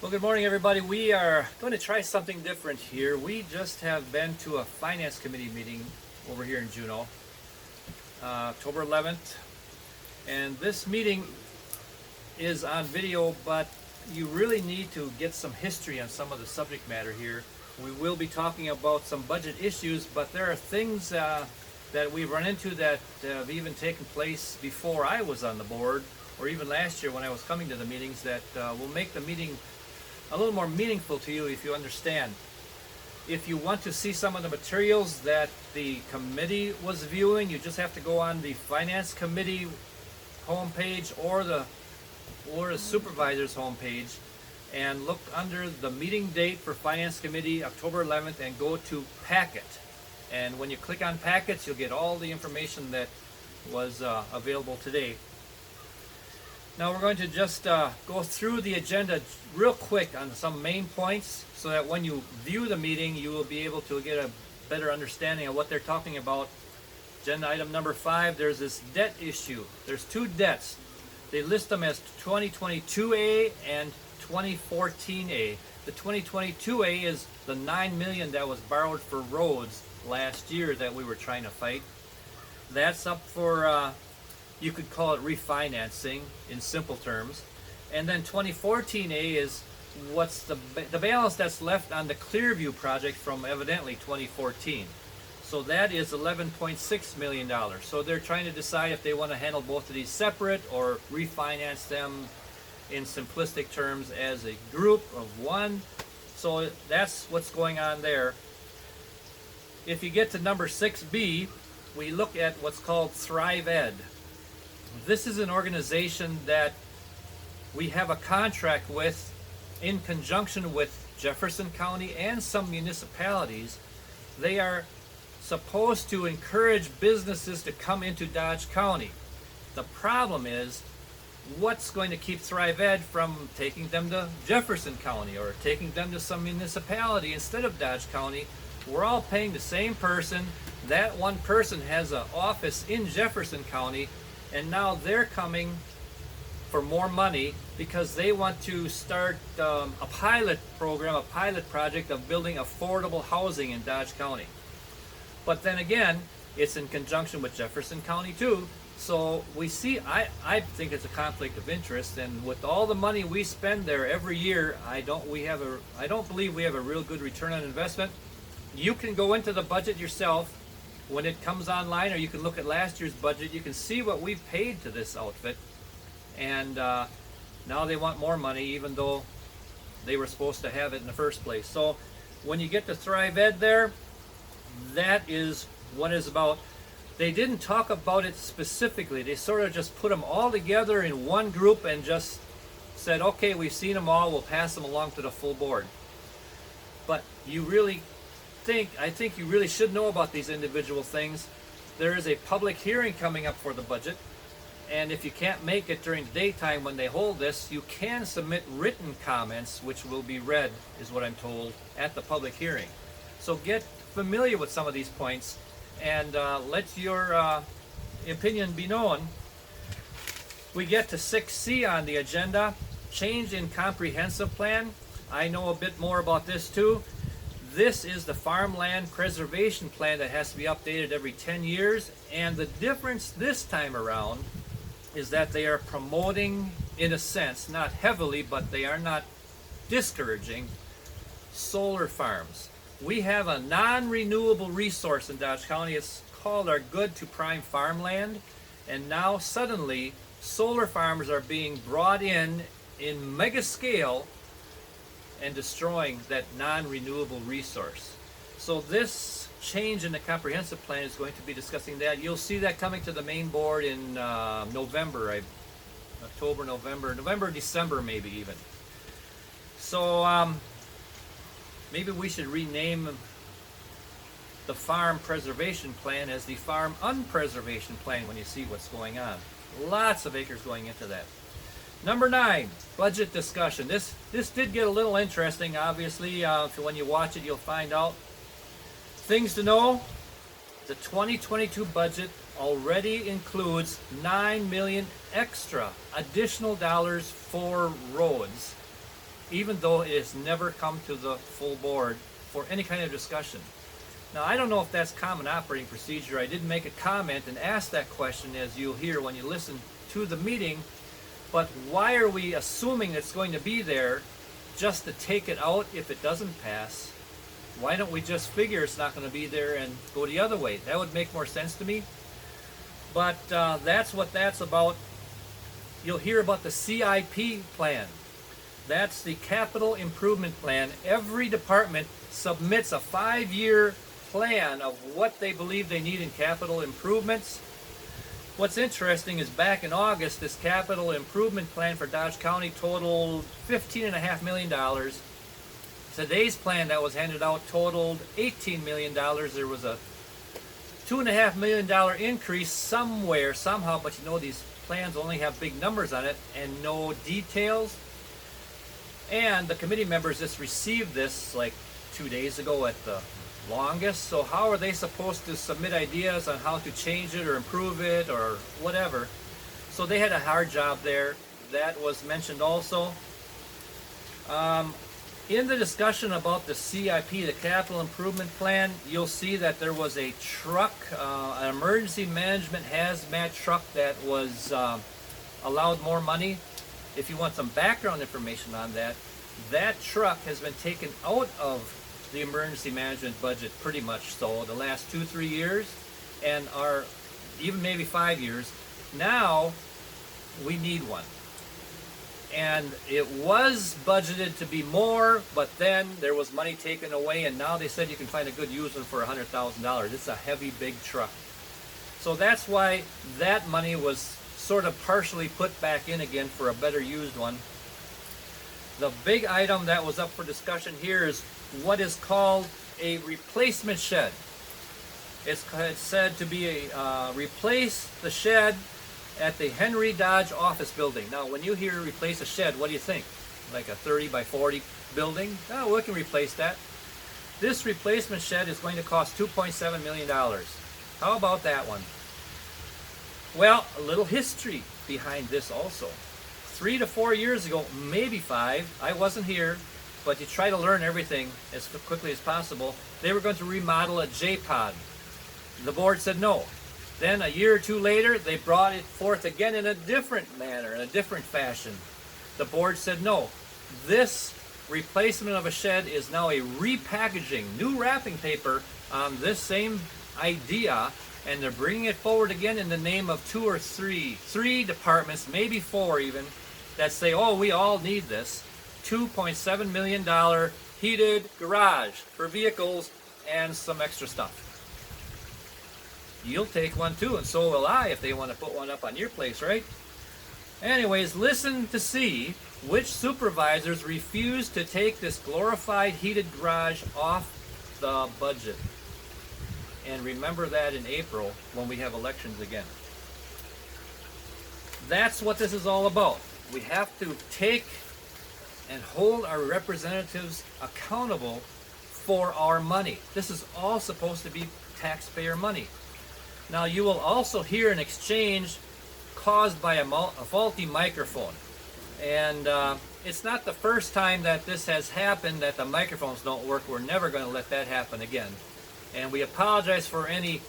Well, good morning, everybody. We are going to try something different here. We just have been to a Finance Committee meeting over here in Juneau, October 11th. And this meeting is on video, but you really need to get some history on some of the subject matter here. We will be talking about some budget issues, but there are things that we've run into that have even taken place before I was on the board, or even last year when I was coming to the meetings, that will make the meeting a little more meaningful to you if you understand. If you want to see some of the materials that the committee was viewing, you just have to go on the Finance Committee homepage or the supervisor's homepage and look under the meeting date for Finance Committee, October 11th, and go to Packet. And when you click on Packets, you'll get all the information that was available today. Now we're going to just go through the agenda real quick on some main points so that when you view the meeting, you will be able to get a better understanding of what they're talking about. Agenda item number 5, there's this debt issue. There's two debts. They list them as 2022A and 2014A. The 2022A is the $9 million that was borrowed for roads last year that we were trying to fight. That's up for you could call it refinancing in simple terms. And then 2014A is what's the balance that's left on the Clearview project from evidently 2014. So that is $11.6 million. So they're trying to decide if they want to handle both of these separate or refinance them in simplistic terms as a group of one. So that's what's going on there. If you get to number 6B, we look at what's called Thrive Ed. This is an organization that we have a contract with in conjunction with Jefferson County and some municipalities. They are supposed to encourage businesses to come into Dodge County. The problem is, what's going to keep Thrive Ed from taking them to Jefferson County or taking them to some municipality instead of Dodge County? We're all paying the same person. That one person has an office in Jefferson County, and now they're coming for more money because they want to start a pilot program, a pilot project of building affordable housing in Dodge County. But then again, it's in conjunction with Jefferson County too. So we see, I think it's a conflict of interest, and with all the money we spend there every year, I don't believe we have a real good return on investment. You can go into the budget yourself when it comes online, or you can look at last year's budget. You can see what we've paid to this outfit, and now they want more money even though they were supposed to have it in the first place. So when you get to Thrive Ed there, that is what it's about. They didn't talk about it specifically. They sort of just put them all together in one group and just said, okay, we've seen them all, we'll pass them along to the full board. But I think you really should know about these individual things. There is a public hearing coming up for the budget, and if you can't make it during the daytime when they hold this, you can submit written comments, which will be read, is what I'm told, at the public hearing. So get familiar with some of these points and let your opinion be known. We get to 6C on the agenda, change in comprehensive plan. I know a bit more about this too. This is the farmland preservation plan that has to be updated every 10 years. And the difference this time around is that they are promoting, in a sense, not heavily, but they are not discouraging, solar farms. We have a non-renewable resource in Dodge County. It's called our good to prime farmland. And now suddenly, solar farms are being brought in mega scale and destroying that non-renewable resource. So this change in the comprehensive plan is going to be discussing that. You'll see that coming to the main board in November, December maybe even. So maybe we should rename the farm preservation plan as the farm unpreservation plan when you see what's going on. Lots of acres going into that. Number 9, budget discussion. This did get a little interesting, obviously. When you watch it, you'll find out. Things to know: the 2022 budget already includes $9 million extra additional dollars for roads even though it has never come to the full board for any kind of discussion. Now, I don't know if that's common operating procedure. I did make a comment and ask that question, as you'll hear when you listen to the meeting, but why are we assuming it's going to be there just to take it out if it doesn't pass? Why don't we just figure it's not going to be there and go the other way? That would make more sense to me. But that's what that's about. You'll hear about the CIP plan. That's the capital improvement plan. Every department submits a 5-year plan of what they believe they need in capital improvements. What's interesting is back in August, this capital improvement plan for Dodge County totaled $15.5 million. Today's plan that was handed out totaled $18 million. There was a $2.5 million increase somewhere, somehow, but you know these plans only have big numbers on it and no details. And the committee members just received this like 2 days ago at the longest. So how are they supposed to submit ideas on how to change it or improve it or whatever? So they had a hard job there. That was mentioned also. In the discussion about the CIP, the Capital Improvement Plan, you'll see that there was a truck, an emergency management hazmat truck that was allowed more money. If you want some background information on that, that truck has been taken out of the emergency management budget pretty much so the last 2-3 years, and are even maybe 5 years. Now we need one. And it was budgeted to be more, but then there was money taken away, and now they said you can find a good used one for $100,000. It's a heavy, big truck. So that's why that money was sort of partially put back in again for a better used one. The big item that was up for discussion here is what is called a replacement shed. It's said to be replace the shed at the Henry Dodge office building. Now, when you hear replace a shed, what do you think? Like a 30 by 40 building? Oh, we can replace that. This replacement shed is going to cost $2.7 million. How about that one? Well, a little history behind this also. 3 to 4 years ago, maybe 5, I wasn't here, but you try to learn everything as quickly as possible. They were going to remodel a J-Pod. The board said no. Then a year or two later, they brought it forth again in a different manner, in a different fashion. The board said no. This replacement of a shed is now a repackaging, new wrapping paper on this same idea, and they're bringing it forward again in the name of 2 or 3 departments, maybe 4 even, that say, oh, we all need this. $2.7 million heated garage for vehicles and some extra stuff. You'll take one too, and so will I if they want to put one up on your place, right? Anyways, listen to see which supervisors refuse to take this glorified heated garage off the budget. And remember that in April when we have elections again. That's what this is all about. We have to take and hold our representatives accountable for our money. This is all supposed to be taxpayer money. Now, you will also hear an exchange caused by a faulty microphone. And it's not the first time that this has happened, that the microphones don't work. We're never going to let that happen again. And we apologize for any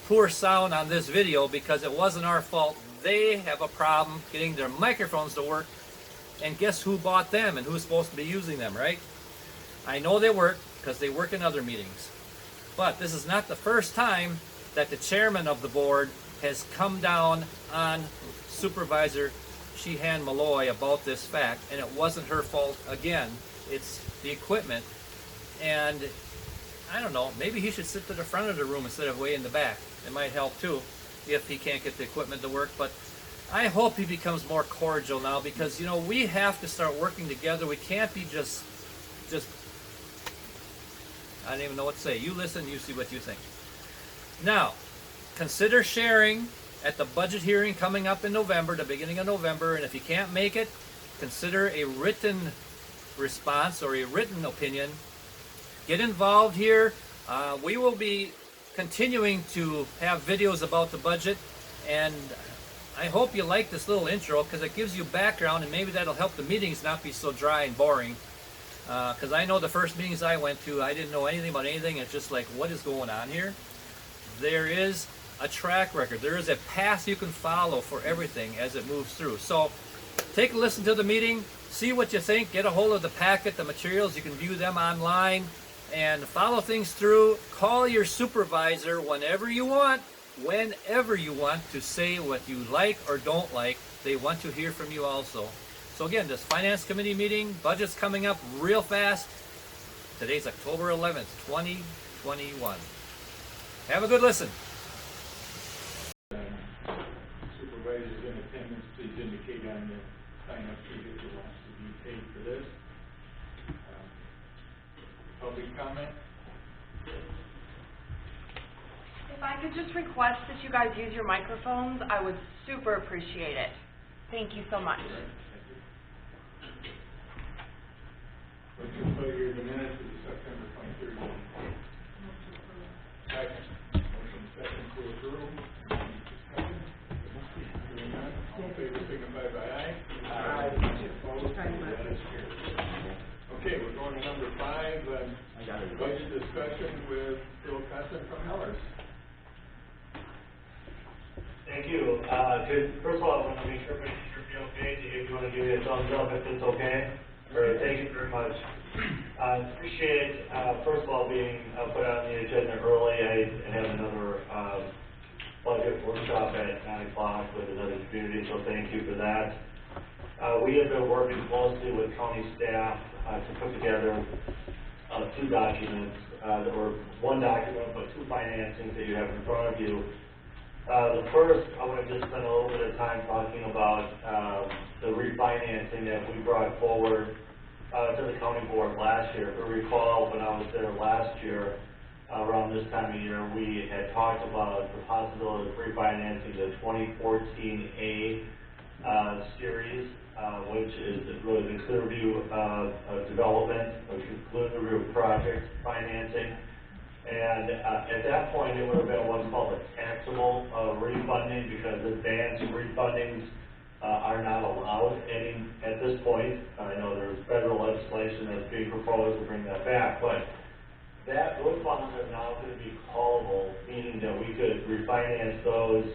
poor sound on this video because it wasn't our fault. They have a problem getting their microphones to work. And guess who bought them and who's supposed to be using them, right? I know they work because they work in other meetings. But this is not the first time that the chairman of the board has come down on Supervisor Sheehan Malloy about this fact, and it wasn't her fault again. It's the equipment. And I don't know, maybe he should sit to the front of the room instead of way in the back. It might help too if he can't get the equipment to work. But I hope he becomes more cordial now, because you know we have to start working together. We can't be just I don't even know what to say. You listen, you see what you think. Now, consider sharing at the budget hearing coming up in November, the beginning of November, and if you can't make it, consider a written response or a written opinion. Get involved here. We will be continuing to have videos about the budget, and I hope you like this little intro because it gives you background, and maybe that'll help the meetings not be so dry and boring because I know the first meetings I went to, I didn't know anything about anything. It's just like, what is going on here? There is a track record. There is a path you can follow for everything as it moves through. So take a listen to the meeting, see what you think, get a hold of the packet, the materials. You can view them online and follow things through. Call your supervisor whenever you want to say what you like or don't like. They want to hear from you also. So again, this Finance Committee meeting, budget's coming up real fast. Today's October 11th, 2021. Have a good listen. Supervisors in attendance, please indicate on the sign-up sheet if you want to be paid for this. Public comment? If I could just request that you guys use your microphones, I would super appreciate it. Thank you so much. What's your pleasure in the minutes of the September 23rd meeting? Second. Motion second to approve. Discussion? Hearing none. All in favor signify by aye. Aye. Opposed? That is carried. Okay, we're going to number 5, budget discussion with Phil Cusson from Ehlers. Thank you. First of all, I want to make sure everybody should be okay. If you want to give me a thumbs up if it's okay. Great, thank you very much. Appreciate, first of all, being put on the agenda early. I have another budget workshop at 9 o'clock with another community, so thank you for that. We have been working closely with county staff to put together 2 documents, or 1 document, but 2 financings that you have in front of you. The first, I want to just spend a little bit of time talking about the refinancing that we brought forward to the county board last year. If you recall, when I was there last year, around this time of year, we had talked about the possibility of refinancing the 2014A series, which is really the Clearview development, which is Clearview project financing. And at that point, it would have been what's called a taxable refunding, because advanced refundings are not allowed at this point. I know there's federal legislation that's being proposed to bring that back, but those funds are now going to be callable, meaning that we could refinance those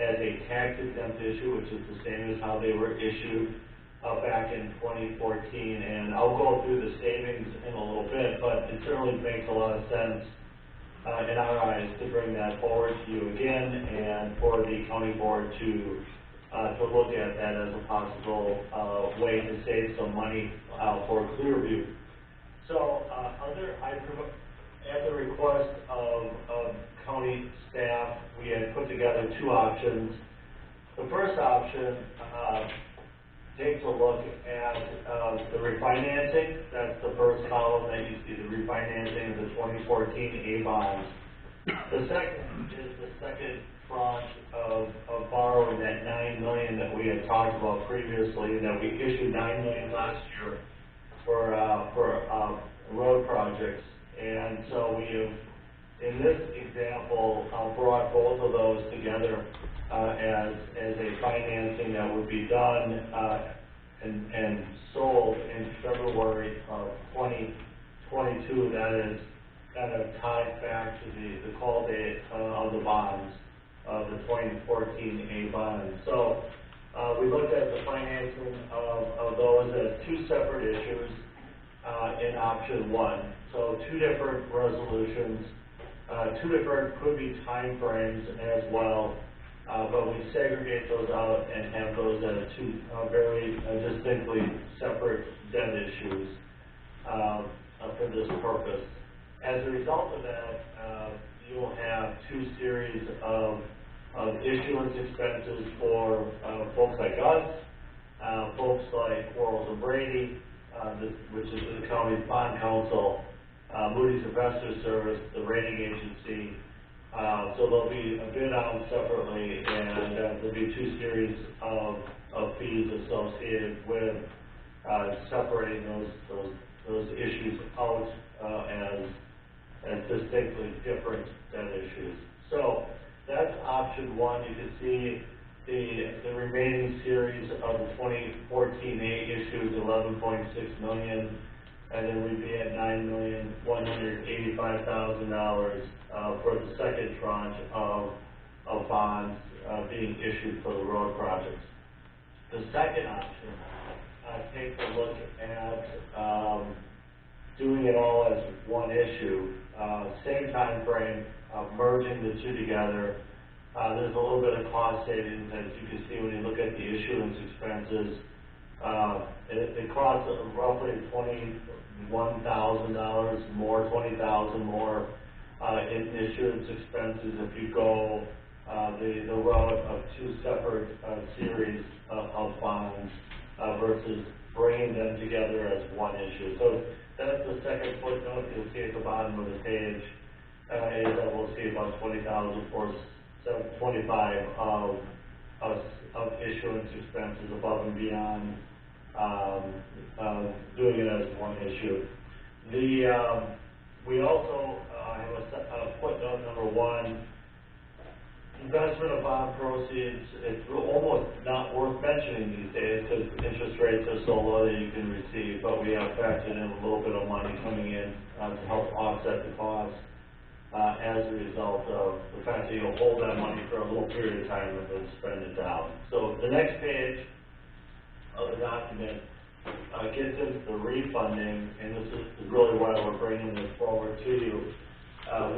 as a tax-exempt issue, which is the same as how they were issued back in 2014. And I'll go through the savings in a little bit, but it certainly makes a lot of sense in our eyes to bring that forward to you again, and for the county board to look at that as a possible way to save some money for Clearview. So at the request of county staff, we had put together 2 options. The first option takes a look at the refinancing. That's the first column that you see, the refinancing of the 2014 A bonds. The second is the second tranche of borrowing, that $9 million that we had talked about previously, that we issued $9 million last year for road projects. And so we have, in this example, brought both of those together as a financing that would be done and sold in February of 2022. That is kind of tied back to the call date of the bonds, of the 2014 A bonds. So we looked at the financing of those as 2 separate issues in option 1. So 2 different resolutions, 2 different could-be time frames as well, but we segregate those out and have those as 2 very distinctly separate debt issues for this purpose. As a result of that, you will have 2 series of issuance expenses for folks like us, folks like Quarles and Brady, which is the county's bond council, Moody's Investor Service, the rating agency. So they'll be bid out separately, and there'll be 2 series of fees associated with separating those issues out as distinctly different debt issues. So that's option 1. You can see the remaining series of the 2014A issues, $11.6 million. and then we'd be at $9,185,000 for the second tranche of bonds being issued for the road projects. The second option takes a look at doing it all as one issue, same time frame, merging the two together. There's a little bit of cost savings, as you can see when you look at the issuance expenses. It costs roughly $21,000 more, $20,000 more in issuance expenses if you go the route of two separate series of bonds versus bringing them together as one issue. So that's the second footnote you'll see at the bottom of the page, is that we'll see about $20,000 for 725 of issuance expenses above and beyond doing it as one issue. We also have a footnote number 1. Investment of bond proceeds, it's almost not worth mentioning these days because interest rates are so low that you can receive, but we have factored in a little bit of money coming in to help offset the cost as a result of the fact that you'll hold that money for a little period of time and then spend it down. So the next page of the document gets into the refunding, and this is really why we're bringing this forward to you.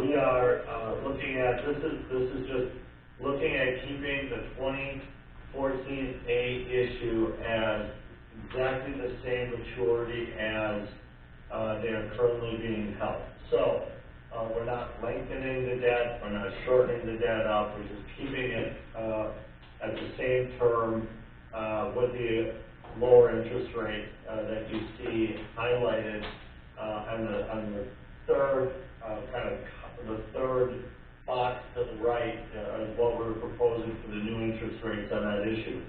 We are looking at, this is just looking at keeping the 2014A issue as exactly the same maturity as they are currently being held. So we're not lengthening the debt, we're not shortening the debt up, we're just keeping it at the same term with the lower interest rate that you see highlighted on the third the third box to the right is what we're proposing for the new interest rates on that issue.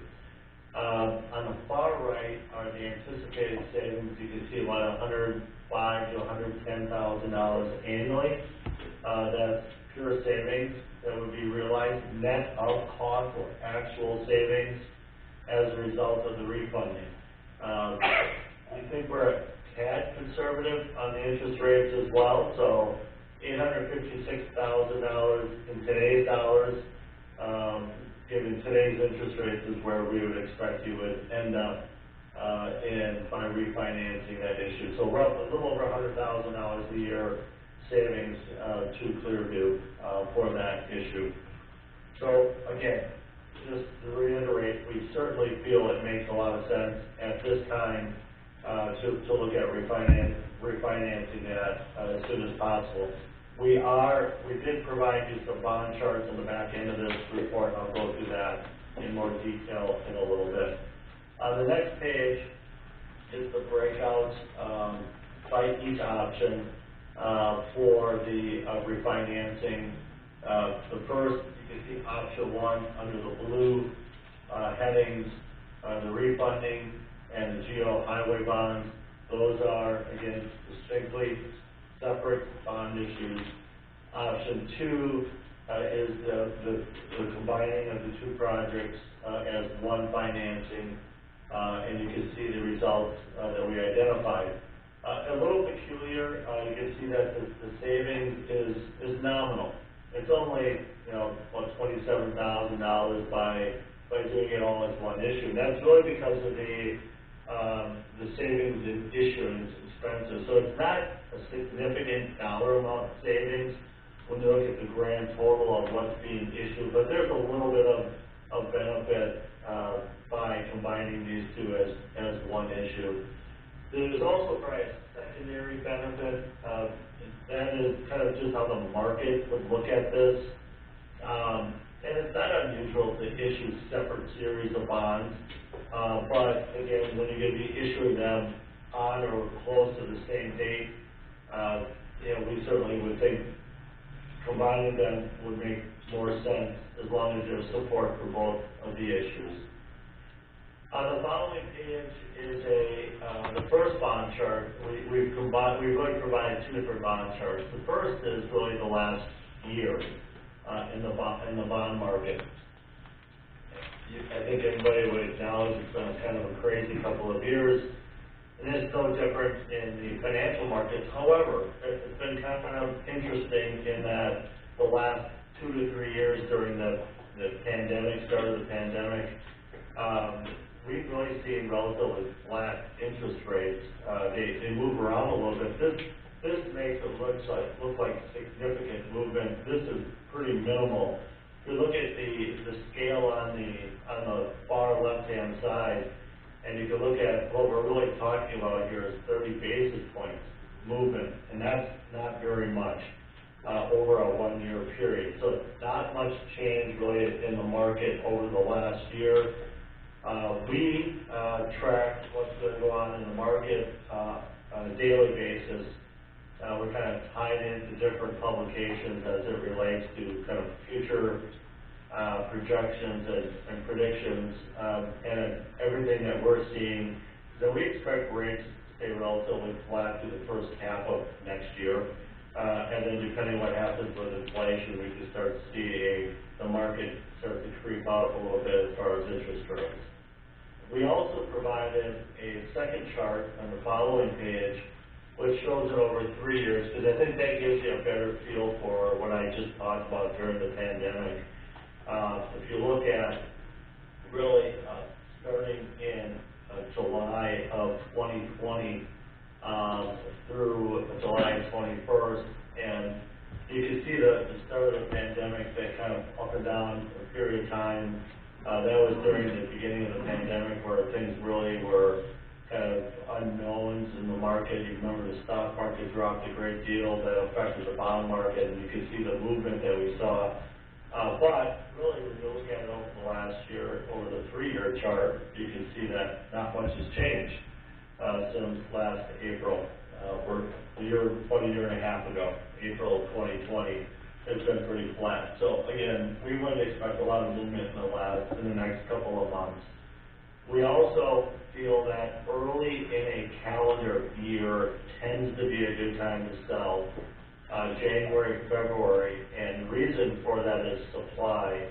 On the far right are the anticipated savings. You can see about $105,000 to $110,000 annually. That's pure savings that would be realized net of cost or actual savings as a result of the refunding. We think we're a tad conservative on the interest rates as well, so $856,000 in today's dollars, given today's interest rates, is where we would expect you would end up by refinancing that issue. So roughly a little over $100,000 a year savings to Clearview for that issue. So again, just to reiterate, we certainly feel it makes a lot of sense at this time to look at refinancing that as soon as possible. We did provide you some bond charts in the back end of this report, and I'll go through that in more detail in a little bit. The next page is the breakouts by each option for the refinancing. The first, you can see option 1 under the blue headings, the refunding and the GO highway bonds. Those are, again, distinctly separate bond issues. Option 2 is the combining of the two projects as one financing, and you can see the results that we identified. A little peculiar, you can see that the savings is nominal. It's only, about $27,000 by doing it all as one issue. And that's really because of the savings in issuance expenses. So it's not a significant dollar amount of savings when you look at the grand total of what's being issued, but there's a little bit of benefit by combining these two as one issue. There's also probably a secondary benefit. That is kind of just how the market would look at this. And it's not unusual to issue separate series of bonds. But again, when you're going to be issuing them on or close to the same date, we certainly would think combining them would make more sense as long as there's support for both of the issues. On the following page is the first bond chart. We've really provided two different bond charts. The first is really the last year in the bond market. I think everybody would acknowledge it's been kind of a crazy couple of years. And this it's no different in the financial markets. However, it's been kind of interesting in that the last 2 to 3 years during the pandemic, start of the pandemic, we've really seen relatively flat interest rates. They move around a little bit. This makes it look like significant movement. This is pretty minimal. If you look at the scale on the far left-hand side, and you can look at what we're really talking about here is 30 basis points movement, and that's not very much over a 1-year period. So not much change really in the market over the last year. We track what's going to go on in the market on a daily basis. We're kind of tied into different publications as it relates to kind of future projections and predictions, and everything that we're seeing, that we expect rates to stay relatively flat through the first half of next year, and then depending what happens with inflation, we can start to see the market start to creep up a little bit as far as interest rates. We also provided a second chart on the following page, which shows it over 3 years, because I think that gives you a better feel for what I just talked about during the pandemic. If you look at really starting in July of 2020 through July 21st, and you can see the start of the pandemic, that kind of up and down a period of time. That was during the beginning of the pandemic where things really were kind of unknowns in the market. You remember the stock market dropped a great deal, that affected the bond market, and you can see the movement that we saw. But really, when you look at it over the last year, over the 3-year chart, you can see that not much has changed since last April. Or about a year and a half ago, April of 2020, it's been pretty flat. So again, we wouldn't expect a lot of movement in the next couple of months. We also feel that early in a calendar year tends to be a good time to sell. January, February, and the reason for that is supply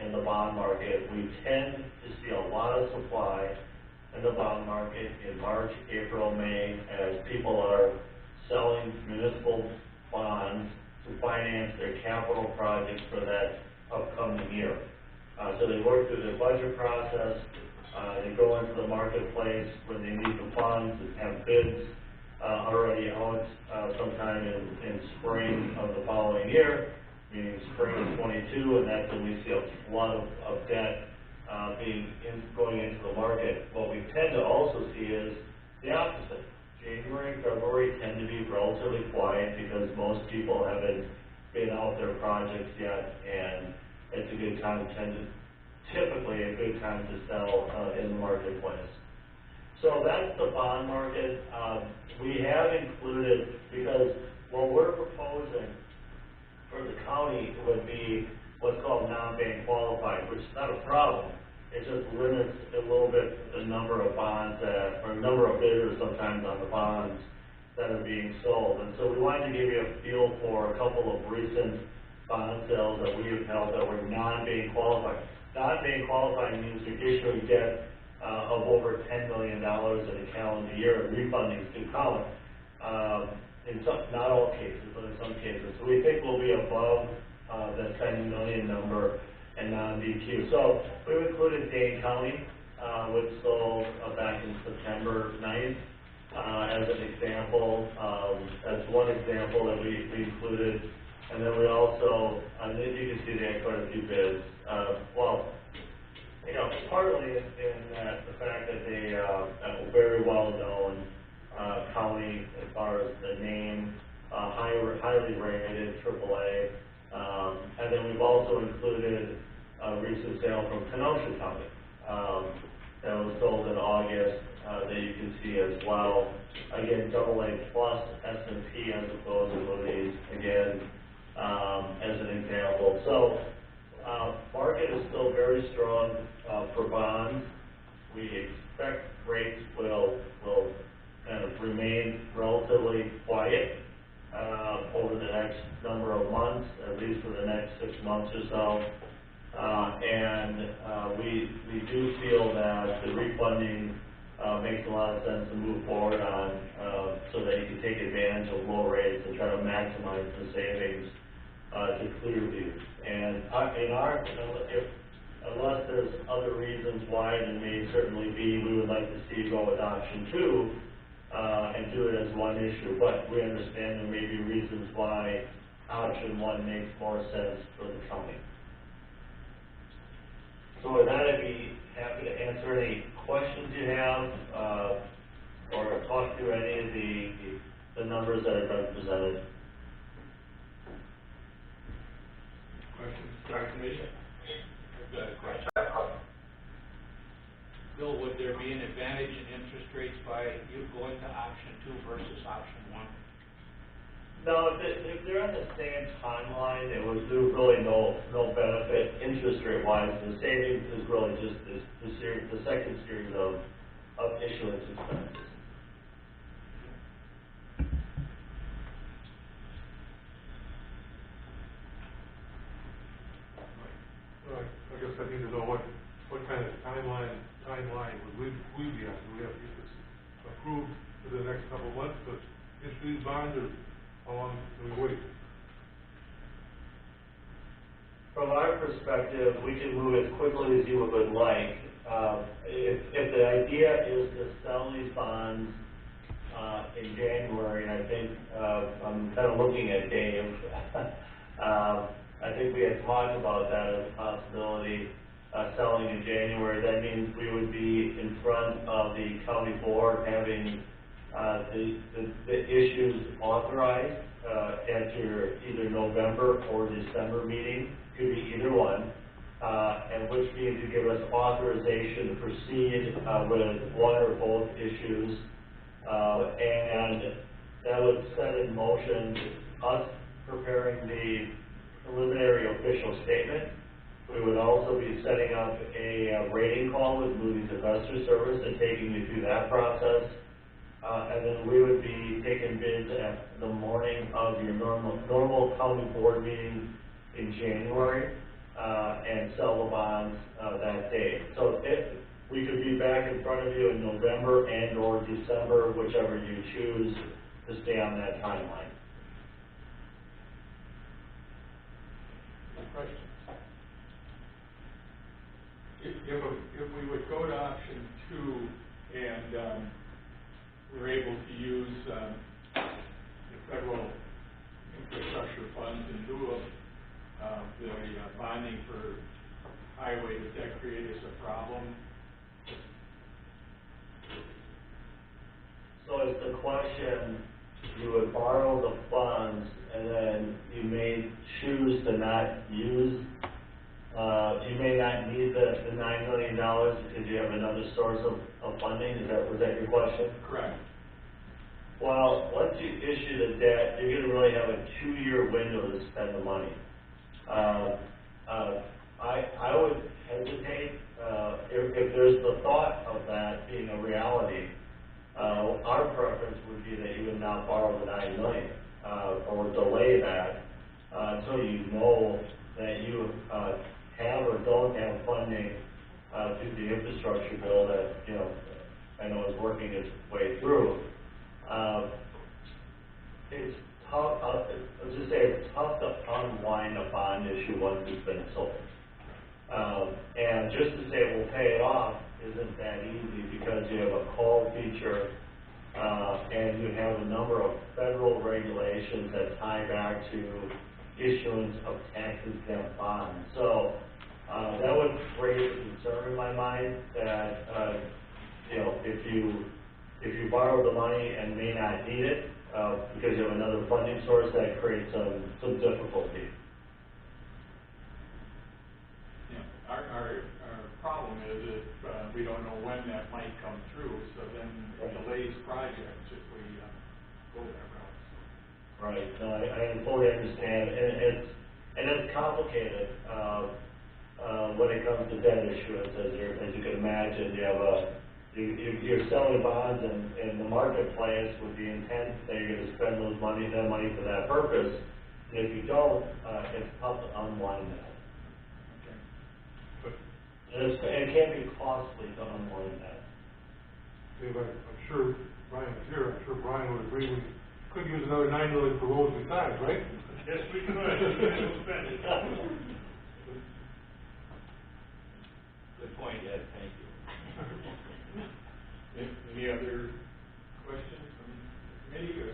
in the bond market. We tend to see a lot of supply in the bond market in March, April, May, as people are selling municipal bonds to finance their capital projects for that upcoming year. So they work through their budget process, they go into the marketplace when they need the funds, and have bids already out sometime in spring of the following year, meaning spring of 22, and that's when we see a lot of debt going into the market. What we tend to also see is the opposite. January and February tend to be relatively quiet because most people haven't bid out their projects yet, and it's a good time, typically a good time to sell in the marketplace. So that's the bond market. We have included, because what we're proposing for the county would be what's called non-bank qualified, which is not a problem. It just limits a little bit the number of bonds or number of bidders sometimes on the bonds that are being sold. And so we wanted to give you a feel for a couple of recent bond sales that we have held that were non-bank qualified. Non-bank qualified means you're issuing debt of over $10 million in a calendar year, and refunding to count. In some, not all cases, but in some cases. So we think we'll be above the 10 million number in non-BQ. So we've included Dane County, which sold back in September 9th, as an example. That's one example that we included. And then we also, you can see they had quite a few bids. Well, you know, partly in that the fact that they are very well known county as far as the name, highly rated AAA. And then we've also included a recent sale from Kenosha County that was sold in August that you can see as well. Again, AA plus S&P as opposed to Moody's, again, as an example. So market is still very strong for bonds. We expect rates will kind of remain relatively quiet over the next number of months, at least for the next 6 months or so. And we do feel that the refunding makes a lot lot of sense to move forward on, so that you can take advantage of low rates and try to maximize the savings, to Clearview. And unless there's other reasons why, there may certainly be, we would like to see you go with option 2, and do it as one issue, but we understand there may be reasons why option 1 makes more sense for the county. So with that, I'd be happy to answer any questions you have, or talk through any of the numbers that have been presented. Questions, Dr. Commission? I've got a question. Bill, would there be an advantage in interest rates by you going to option 2 versus option 1? No, if they're on the same timeline, there was really no benefit interest rate wise. The savings is really just the second series of issuance expenses. Well, I guess I need to know what kind of timeline would we be on? Do we have to get this approved for the next couple of months to issue these bonds, or how long do we wait? From our perspective, we can move as quickly as you would like. If the idea is to sell these bonds in January, and I think I'm kind of looking at Dave. I think we had talked about that as a possibility, selling in January. That means we would be in front of the county board having the issues authorized at your either November or December meeting. Could be either one, and which means to give us authorization to proceed with one or both issues, and that would set in motion us preparing the preliminary official statement. We would also be setting up a rating call with Moody's Investor Service and taking you through that process. And then we would be taking bids at the morning of your normal county board meeting in January, and sell the bonds that day. So if we could be back in front of you in November and or December, whichever you choose, to stay on that timeline. Questions? If we would go to option 2 and we're able to use the federal infrastructure funds in lieu of the bonding for highway, does that create us a problem? So it's the question, you would borrow the funds and then you may choose to not use, you may not need the $9 million because you have another source of funding. Was that your question? Correct. Well, once you issue the debt, you're going to really have a 2-year window to spend the money. I would hesitate, if there's the thought of that being a reality, our preference would be that you would not borrow the $9 million, or delay that, until you know that you have or don't have funding through the infrastructure bill that, I know is working its way through. It's tough, let's just say it's tough to unwind a bond issue once it's been sold. And just to say we'll pay it off isn't that easy, because you have a call feature, and you have a number of federal regulations that tie back to issuance of tax-exempt bonds. So that would raise a concern in my mind that if you borrow the money and may not need it because you have another funding source, that creates some difficulty. Yeah, our problem is if we don't know when that might come through, so then it delays projects if we go that route. Right. No, I fully understand, and it's complicated when it comes to debt issuance, as you can imagine. You're selling bonds in the marketplace with the intent that you're going to spend that money for that purpose. And if you don't, it's tough to unwind that. Okay. And it can be costly to unwind that. Dave, I'm sure Brian's here, I'm sure Brian would agree, we could use another $9 million for roads besides, right? Yes, we could, we'll spend it. Good point, Ed, thank you. Any other questions from the committee or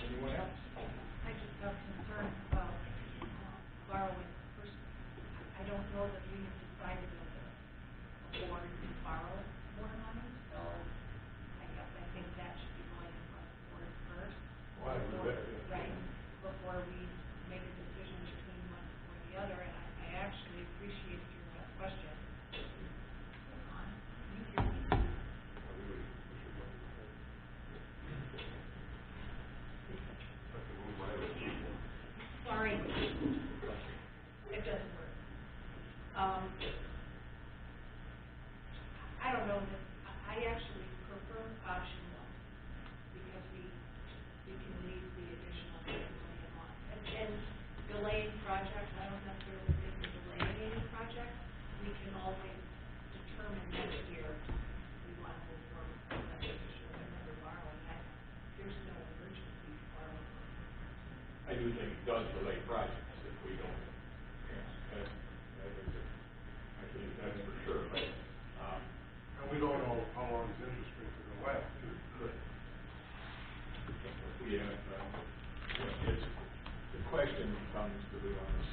anyone else? I just have concerns about borrowing. First, I don't know that we have decided as a board to borrow more money, so I guess I think that should be going in front of the board first. Well, I agree with that, yeah. Right, before we make a decision between one or the other, and I actually appreciated your last question. You hear me? Sorry. It doesn't work. I don't know that, I actually prefer option one, because we can leave the additional $1 million on. And delaying projects, I don't necessarily think we're delaying any projects. We can always determine next year if we want to move forward with that issue of another borrowing. There's no urgency to borrow money. I do think it does delay projects if we don't. Yes, I think that's for sure, but, And we don't know how long this interest rate is gonna last, too. we have, it's, the question comes to the ones,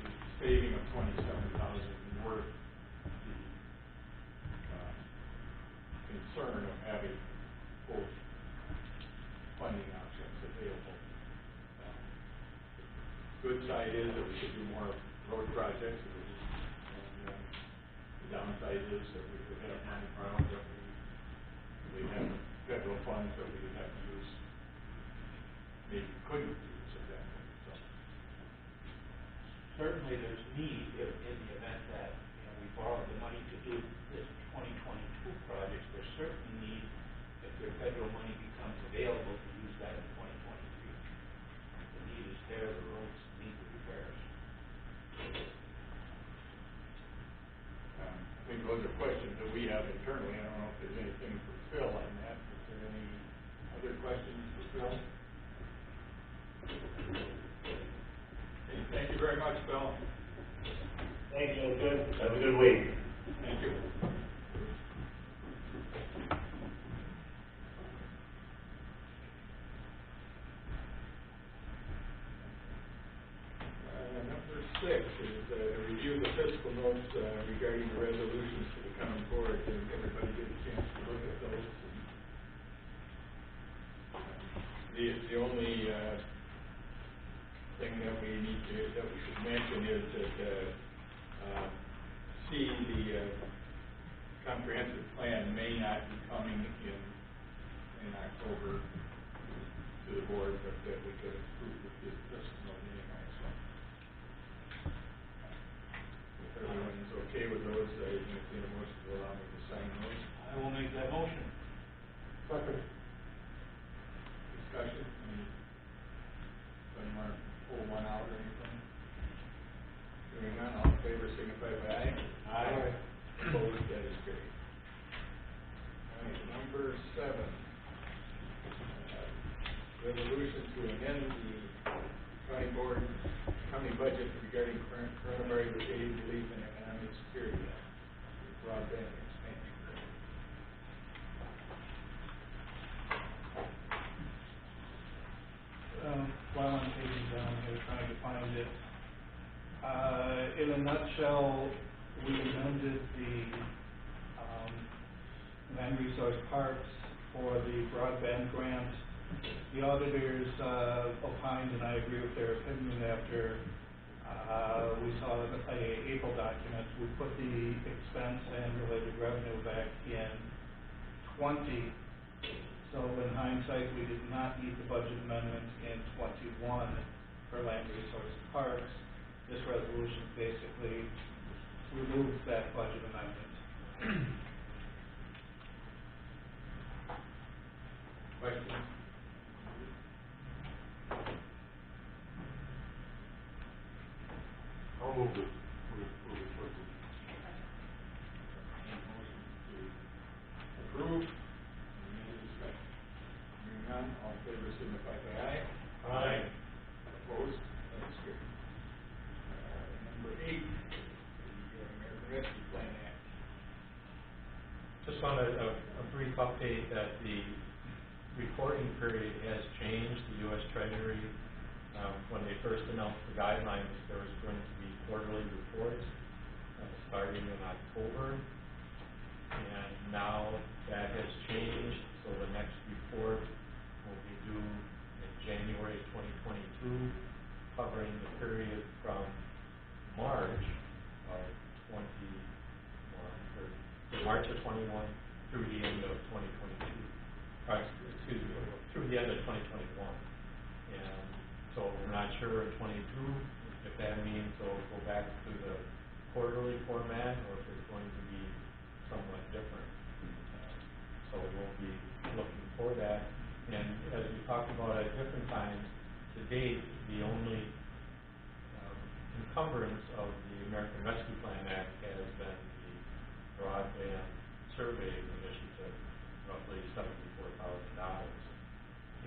the saving of $27,000 worth the concern of having both funding options available. Good side is that we could do more road projects, and the downside is that we could have money around that we have federal funds that we would have to use, maybe couldn't use at that point, so. Certainly there's need in the event that, we borrow the money to do this 2022 projects, there's certainly need if the federal money becomes available to use that in 2023. The need is there, the roads need the repairs. I think those are questions that we have internally. I don't know if there's anything for Phil on that. Is there any other questions for Phil? Okay, thank you very much, Phil. Thanks, that's good. Have a good week. Thank you. Number 6 is review the fiscal notes regarding the resolutions to the common board. Did everybody get a chance to look at those? The only thing that we should mention is that C, the comprehensive plan may not be coming in October to the board, but that we could approve with this note anyway. So if everyone's okay with those, I entertain a motion to allow me to sign those. I will make that motion. Second. Discussion? Anyone want to pull one out or anything? Hearing none, all in favor signify by aye. Aye. Opposed, that is carried. All right, number 7. Resolution to amend the county board, county budget regarding coronavirus aid relief and economic security act, broadband expansion. While I'm taking down here trying to find it, in a nutshell, we amended the land resource parks for the broadband grant. The auditors opined, and I agree with their opinion after we saw a April document. We put the expense and related revenue back in 20. So in hindsight, we did not need the budget amendment in 21 for land resource parks. This resolution basically removes that budget amendment. Questions? I'll move this resolution. Motion Just wanted a brief update that the reporting period has changed. The U.S. Treasury, when they first announced the guidelines, there was going to be quarterly reports starting in October. And now that has changed, so the next report will be due in January 2022, covering the period from March of 21 through the end of 2022. Excuse me, through the end of 2021. And so we're not sure in 22 if that means they'll go back to the quarterly format or if it's going to be somewhat different. So we'll be looking for that. And as we talked about at different times, to date, the only encumbrance of the American Rescue Plan Act has been the broadband survey initiative, roughly $74,000.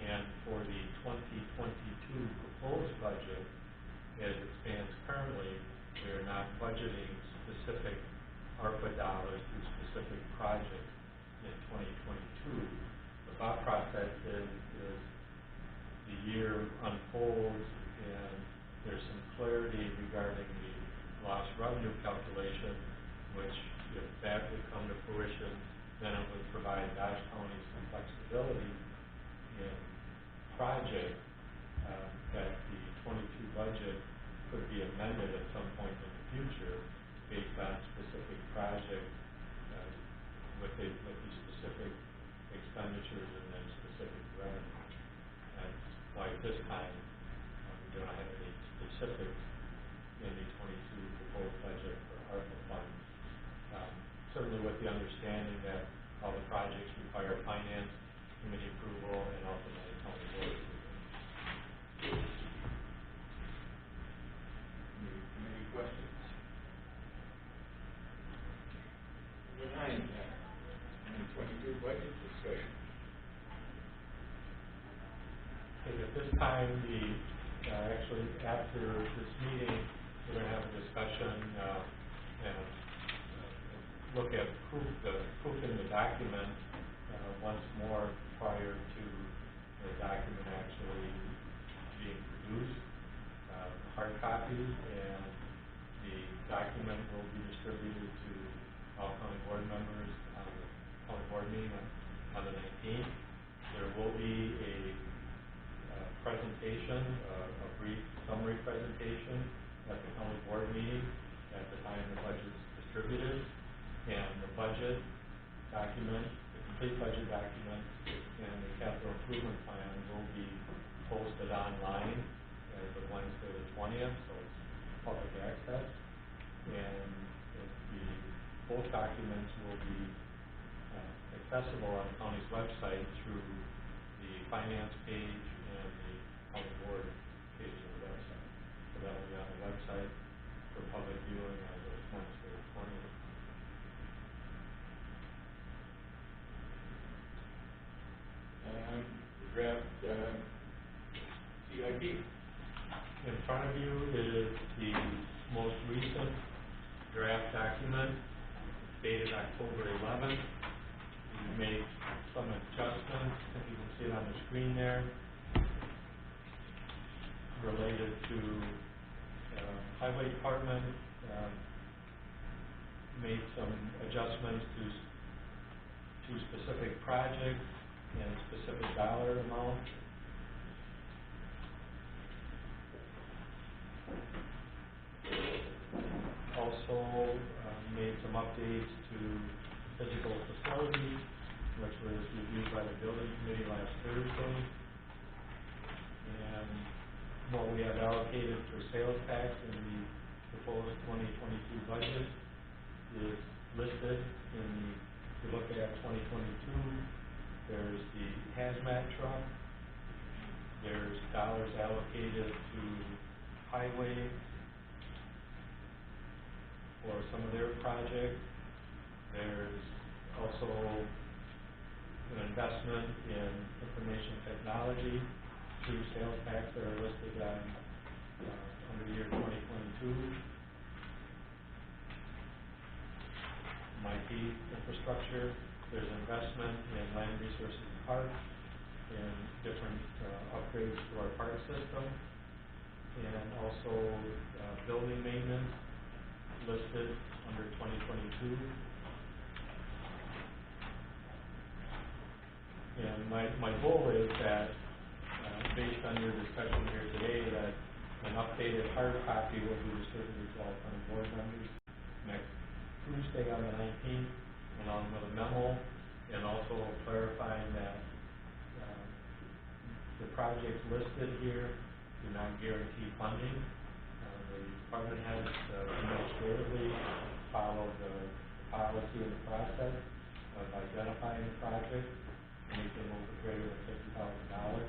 And for the 2022 proposed budget, as it stands currently, we are not budgeting specific ARPA dollars to specific projects in 2022. The thought process is the year unfolds and there's some clarity regarding the lost revenue calculation, which if that would come to fruition, then it would provide Dodge County some flexibility in project that the 22 budget could be amended at some point in the future based on specific project with the specific expenditures and then specific revenue. That's why at this time we don't have any specifics in the 22 proposed budget for ARPA funds. Certainly with the understanding that all the projects require finance committee approval and ultimately county board approval. Any questions? Number 9, 2022 budget discussion. Okay, at this time, actually after this meeting, we're going to have a discussion and look at proof in the document once more prior to the document actually being produced. Hard copies, and the document will be distributed to all county board members on the county board meeting on the 19th. There will be a presentation, a brief summary presentation at the county board meeting at the time the budget is distributed. And the budget document, the complete budget document, and the capital improvement plan will be posted online as of Wednesday the 20th, so it's public access. And both documents will be accessible on the county's website through the finance page and the county board page of the website. So that will be on the website for public viewing as of Wednesday the 20th. Draft CIP. In front of you is the most recent draft document dated October 11th. We made some adjustments, if you can see it on the screen there, related to highway department, made some adjustments to specific projects and specific dollar amount. Also made some updates to physical facilities, which was reviewed by the building committee last Thursday. And what we have allocated for sales tax in the proposed 2022 budget is listed in the, if you look at 2022, there's the hazmat truck, there's dollars allocated to highway for some of their projects. There's also an investment in information technology through sales tax that are listed on under the year 2022. some IT infrastructure. There's investment in land resources and parks, and different upgrades to our park system, and also building maintenance listed under 2022. And my goal is that, based on your discussion here today, that an updated hard copy will be distributed to all county board members next Tuesday on the 19th, along with a memo, and also clarifying that the projects listed here do not guarantee funding. The department heads administratively follow the policy and the process of identifying the project, anything over greater than $50,000,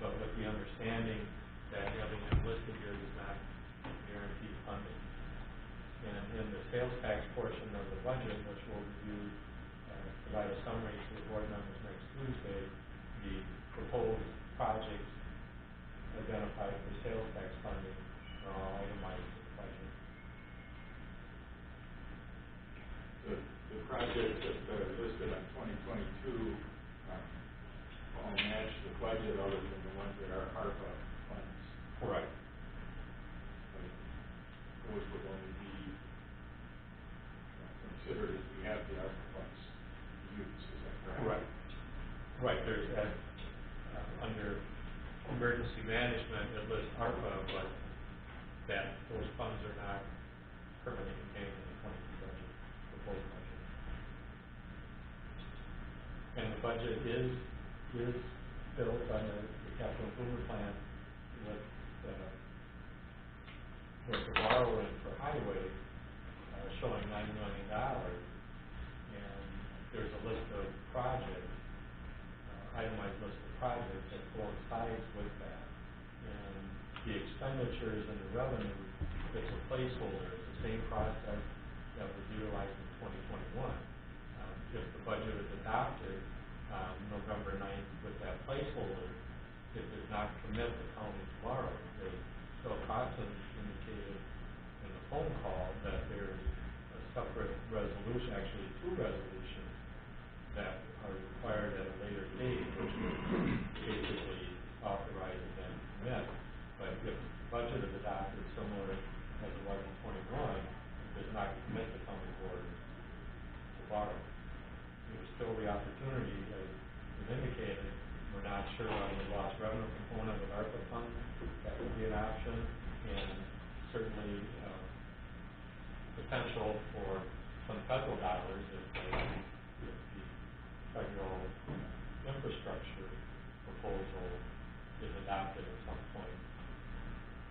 but with the understanding that having them listed here does not guarantee funding. And in the sales tax portion of the budget, which we'll review, provide a summary to the board members next Tuesday, the proposed projects identified for sales tax funding are all itemized in the budget. The projects that are listed on 2022 all match the budget other than the ones that are ARPA funds. Correct. But those would only be considered if we have the ARPA funds to use, is that correct? Right. There's that, under emergency management, it lists ARPA, but that those funds are not permanently contained in the 22 budget, proposed budget. And the budget is built on the capital improvement plan with the borrowing for highway showing $9 million, and there's a list of projects, itemized list of projects that coincides with that. And the expenditures and the revenue, it's a placeholder. It's the same process that was utilized in 2021. If the budget is adopted November 9th with that placeholder, it does not commit the county to borrow. Bill Cotton indicated in the phone call that there's a separate resolution, actually two resolutions, that are required at a later date, which would basically authorize and then commit. But if the budget is adopted similar as it was in 21, it does not commit the county board to borrow. There's still the opportunity, as was indicated, we're not sure on the lost revenue component of ARPA funds. That would be an option, and certainly potential for some federal dollars if the federal infrastructure proposal is adopted at some point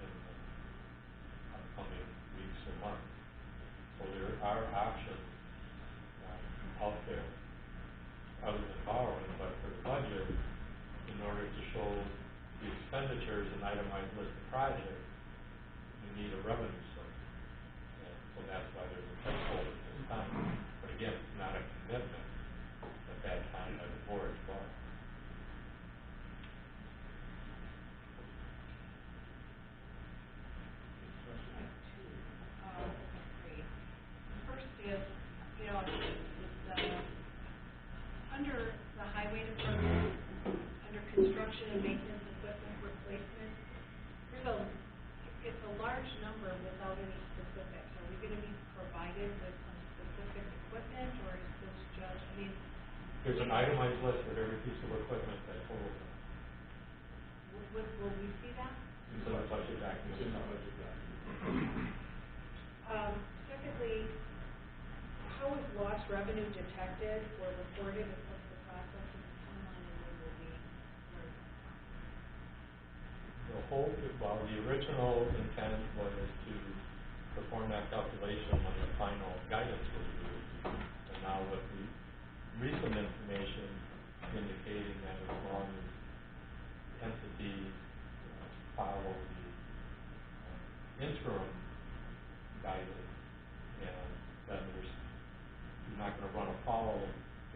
in the upcoming weeks or months. So there are options out there other than borrowing, but for the budget, in order to show the expenditures and itemized list of projects, you need a revenue source. And so that's why there's a placeholder at this time. But again, it's not a commitment at that time by the board to borrow. Three. First is, under the highway department, under construction and maintenance equipment replacement, it's a large number without any specifics. Are we gonna be provided with some specific equipment, or is this just, There's an itemized list of every piece of equipment that totals that. will we see that? It's in our budget document. It's in our budget document. Secondly, how is lost revenue detected or reported, and what's the process and the timeline, and when will we learn? The original intent was to perform that calculation when the final guidance was released. And now with the recent information indicating that as long as entities follow the interim guidance, and then you're not going to run afoul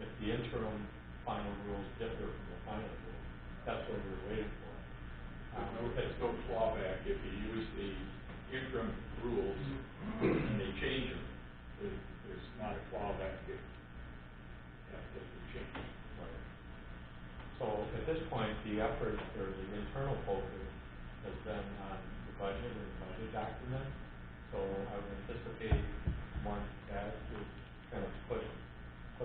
if the interim final rules differ from the final rules. That's what we were waiting for. There's no clawback if you use the interim rules and they change them. there's not a clawback if the change. Right. So at this point, the effort or the internal focus has been on the budget and the budget document. So I would anticipate once that is kind of put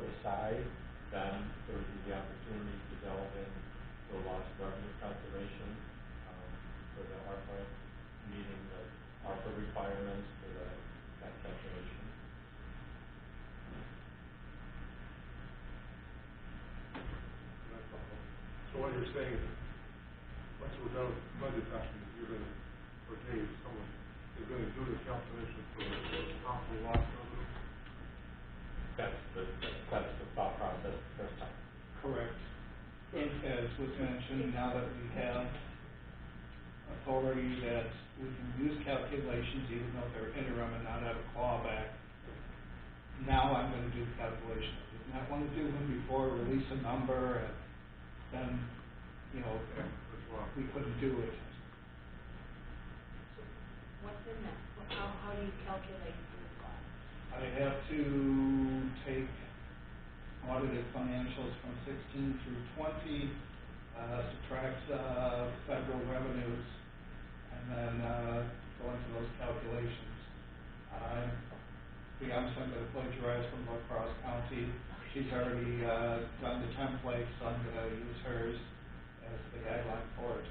aside, then there would be the opportunity to delve in the lost revenue calculation for the ARPA, meeting the ARPA requirements for that calculation. So what you're saying is, once we're done with budget document, you're gonna, or Dave, someone is gonna do the calculation for the possible loss revenue? That's the thought process first time. Correct. And as was mentioned, now that we have authority that we can use calculations even though they're interim and not have a clawback, now I'm gonna do the calculation. I did not wanna do them before, release a number, and then, you know, we couldn't do it. What's in that? How do you calculate your cost? I have to take audited financials from 16 through 20, subtract federal revenues, and then go into those calculations. To be honest, I'm going to plagiarize from La Crosse County. She's already done the template, so I'm going to use hers as the guideline for it.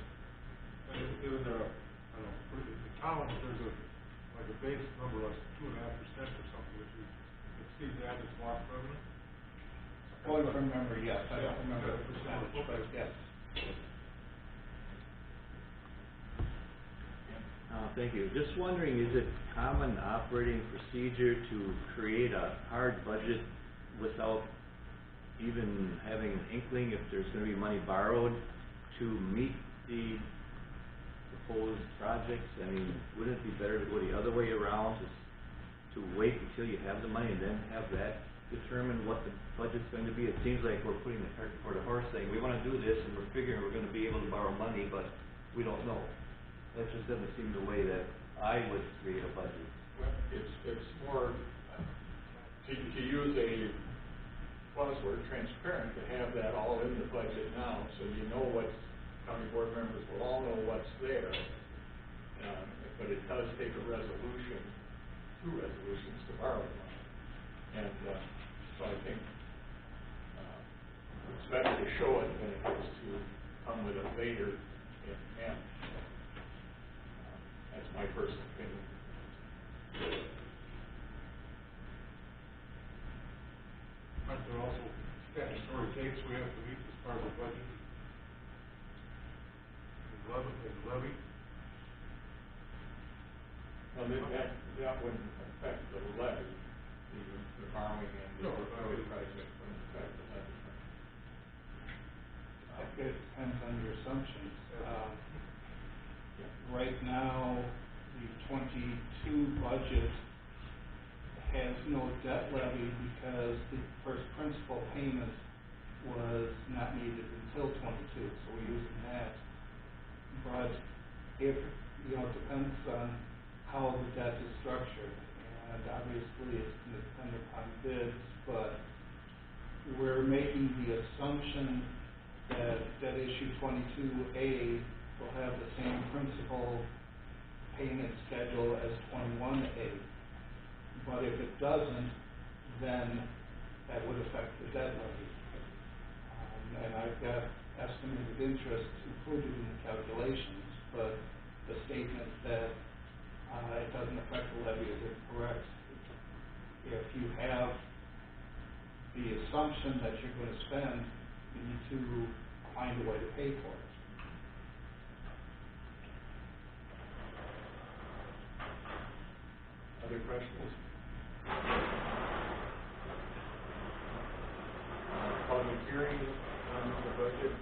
Isn't there I don't know, the column, there's like a base number of 2.5% or something, if you exceed that, it's lost revenue? Going from memory, yes, I don't remember the percentage, but yes. Thank you. Just wondering, is it common operating procedure to create a hard budget without even having an inkling if there's going to be money borrowed to meet the proposed projects? I mean, wouldn't it be better to go the other way around, to wait until you have the money and then have that determine what the budget's going to be? It seems like we're putting the cart before the horse, saying we want to do this and we're figuring we're going to be able to borrow money, but we don't know. That just doesn't seem the way that I would create a budget. Well, it's more, to use a buzzword, transparent, to have that all in the budget now, so you know what, county board members will all know what's there. But it does take a resolution, 2 resolutions to borrow the money. And so I think it's better to show it than it is to come with it later in end. That's my personal opinion. Aren't there also statutory dates we have to meet as part of the budget? The levy? Well, that wouldn't affect the levy, the borrowing and the road project wouldn't affect the levy. It depends on your assumptions. Right now, the 22 budget has no debt levy because the first principal payment was not needed until 22, so we're using that. But if, you know, it depends on how the debt is structured, and obviously it's going to depend upon bids, but we're making the assumption that debt issue 22A will have the same principal payment schedule as 21A. But if it doesn't, then that would affect the debt levy. And I've got estimated interest included in the calculations, but the statement that it doesn't affect the levy is incorrect. If you have the assumption that you're going to spend, you need to find a way to pay for it. Other questions? Public hearing on the budget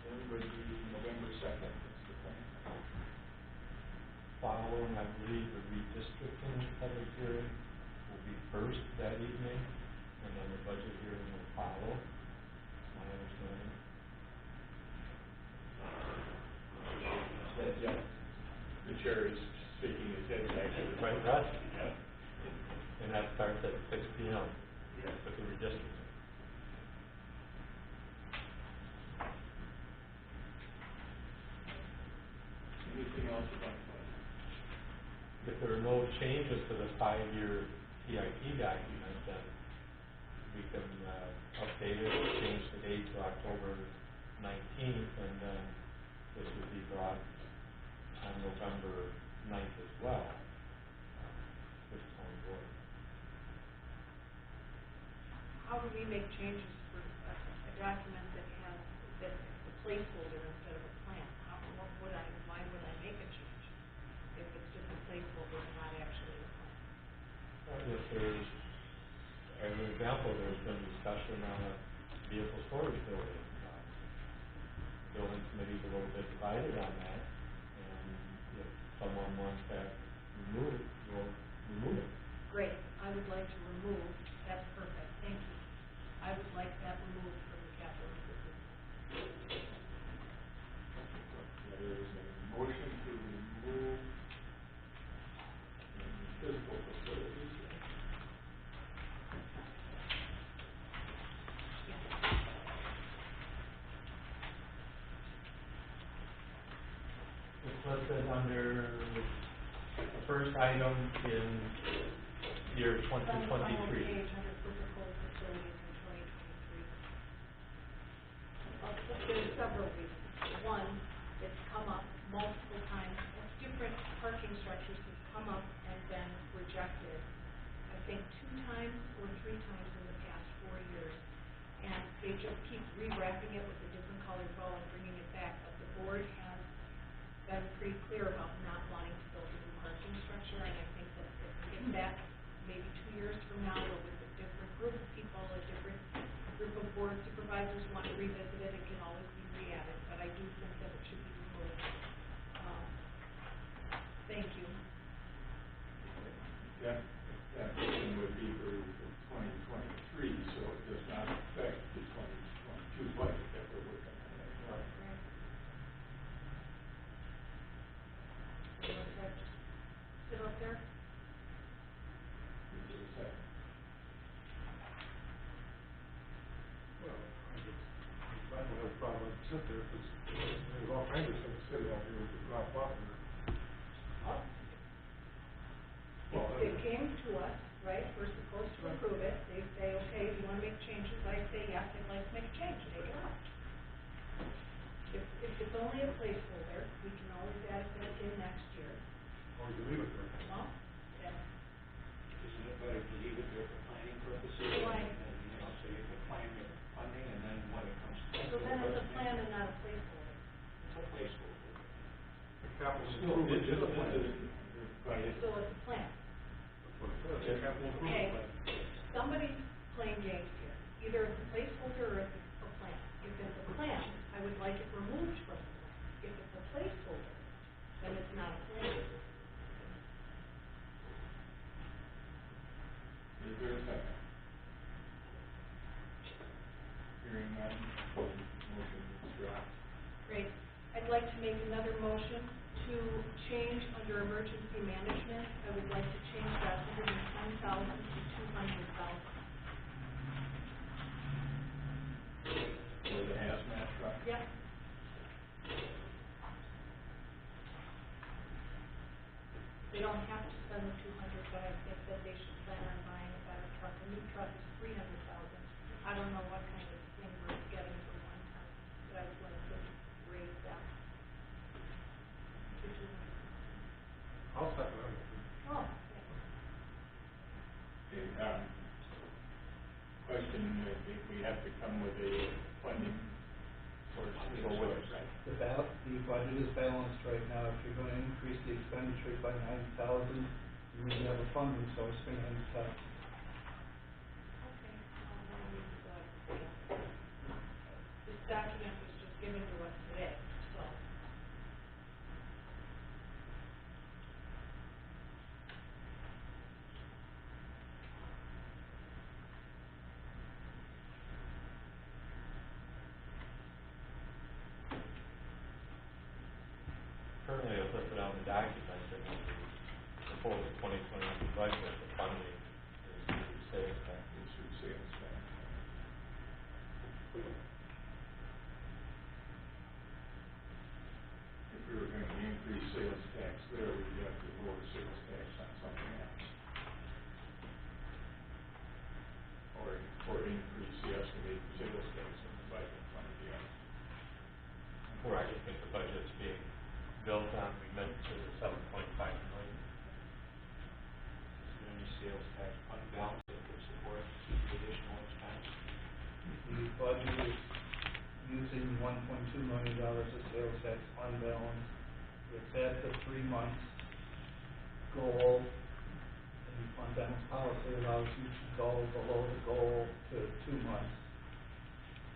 then would be November 2nd. That's the plan. Following, I believe, the redistricting public hearing will be first that evening, and then the budget hearing will follow. My understanding. Yeah. The chair is shaking his head back to the Right, Russ? Yeah. And And that starts at 6 p.m. Yes. with the redistricting. Anything else about the budget? If there are no changes to the 5-year CIP document, then we can update it, change the date to October 19th, and then this would be brought on November 9th as well, with its own board. How do we make changes for a document that has, that is a placeholder instead of a plan? Why would I make a change if it's just a placeholder and not actually a plan? If there's, as an example, there's been discussion on a vehicle storage building. Building committee's a little bit divided on that, and if someone wants that removed, we'll remove it. Great, I would like to remove, that's perfect, thank you. I would like that removed from the capital improvement. There is a motion to remove physical facilities. Yes. It's listed under the first item in year 2023. It's on the final page under physical facilities in 2023. There's several reasons. One, it's come up multiple times. Different parking structures have come up and been rejected, I think 2 times or 3 times in the past 4 years. And they just keep rewrapping it with a different colored bow and bringing it back. But the board has been pretty clear about not wanting to build a new parking structure. And I think that if we get back maybe 2 years from now, or with a different group of people, a different group of board supervisors want to revisit it, it can always be re-added. But I do think that it should be removed. Thank you. That motion would be for 2023, so it does not affect the 2022 budget that we're working on right now. Right. So let that just sit up there. Is there a second? Well, I don't have a problem with it sit there, because there's all kinds of things sitting out there with the drop off and It came to us, right, we're supposed to approve it, they say, okay, if you want to make changes, I say, yes, I'd like to make a change, take it out. If it's only a placeholder, we can always add it back in next year. or you leave it there. Well, then, Isn't it better to leave it there for planning purposes? Why? And, you know, so you can plan your funding, and then when it comes to. so then it's a plan and not a placeholder. It's a placeholder. The capital Still, improvement is a it's plan. right. So it's a plan. That's what it says, the capital Okay, improvement plan. somebody's playing games here. Either it's a placeholder or it's a plan. If it's a plan, I would like it removed from the plan. If it's a placeholder, then it's not a plan. Is there a second? Hearing none, motion is dropped. Great. I'd like to make another motion to change under emergency management. I would like to change that 110,000 to 200,000. For the hazmat truck? Yep. They don't have to spend the 200, but I think that they should plan on buying a better truck. A new truck is 300,000. I don't know what kind of thing we're getting for 110, but I would like to raise that to 200,000. I'll second that. Oh, thanks. Okay, question, if we have to come with a funding source to go with it, right? The budget is balanced right now. If you're going to increase the expenditures by 9,000, you need to have a funding source behind that. Okay. This document was just given to us today, so. Currently, it's listed on the document that when we propose the 2022 budget, the funding sales tax. It's through sales tax. If we were gonna increase sales tax there, we'd have to lower sales tax on something else. Or increase the estimated sales tax in the budget fund again. Where I just think the budget's being built on remittances of $7.5 million. Is there any sales tax fund balance that could support the additional expense? The budget is using $1.2 million of sales tax fund balance. It's at the 3 months goal. And the fund balance policy allows you to go below the goal to 2 months.